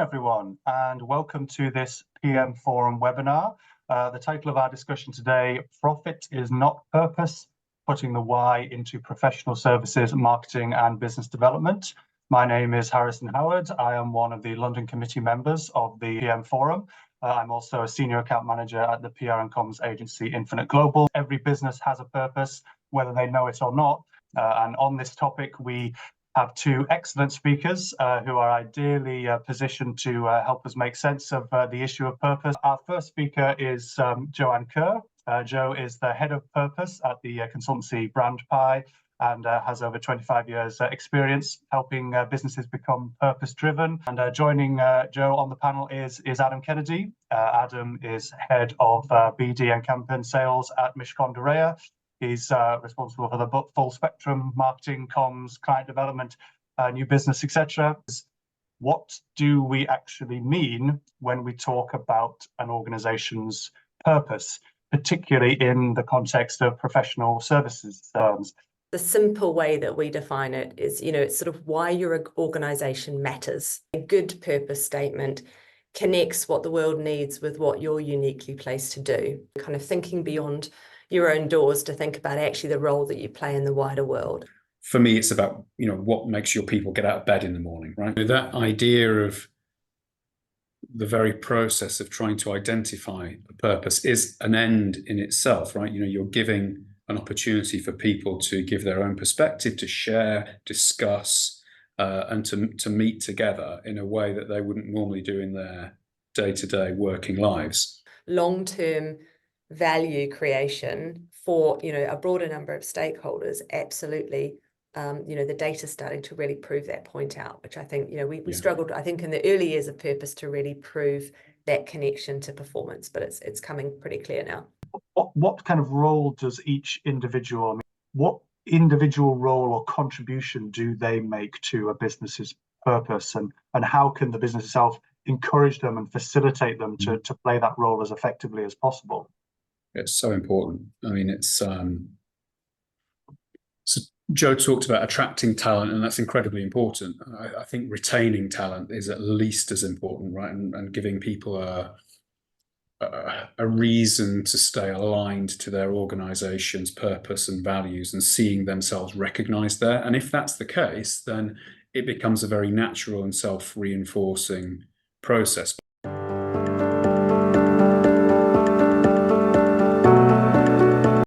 everyone, and welcome to this PM Forum webinar. The title of our discussion today, Profit is Not Purpose, Putting the Why into Professional Services, Marketing and Business Development. My name is Harrison Howard. I am one of the London committee members of the PM Forum. I'm also a senior account manager at the PR and comms agency Infinite Global. Every business has a purpose, whether they know it or not. And on this topic, we have two excellent speakers who are ideally positioned to help us make sense of the issue of purpose. Our first speaker is Joanne Kerr. Jo is the head of purpose at the consultancy BrandPie and has over 25 years experience helping businesses become purpose-driven. And joining Jo on the panel is Adam Kennedy. Adam is head of BD and campaign sales at Mishcon de Reya. He's responsible for the full spectrum, marketing, comms, client development, new business, etc. What do we actually mean when we talk about an organization's purpose, particularly in the context of professional services firms? The simple way that we define it is, it's sort of why your organization matters. A good purpose statement connects what the world needs with what you're uniquely placed to do, kind of thinking beyond your own doors to think about actually the role that you play in the wider world. For me, it's about, what makes your people get out of bed in the morning, right? That idea of the very process of trying to identify a purpose is an end in itself, right? You're giving an opportunity for people to give their own perspective, to share, discuss, and to meet together in a way that they wouldn't normally do in their day-to-day working lives. Long-term value creation for a broader number of stakeholders, absolutely. The data's starting to really prove that point out, which I think we struggled, I think, in the early years of purpose to really prove that connection to performance, but it's coming pretty clear now. What kind of role does each individual, what individual role or contribution do they make to a business's purpose, and how can the business itself encourage them and facilitate them to play that role as effectively as possible? It's so important. So Jo talked about attracting talent, and that's incredibly important. I think retaining talent is at least as important, right? And giving people a reason to stay aligned to their organization's purpose and values and seeing themselves recognized there. And if that's the case, then it becomes a very natural and self-reinforcing process.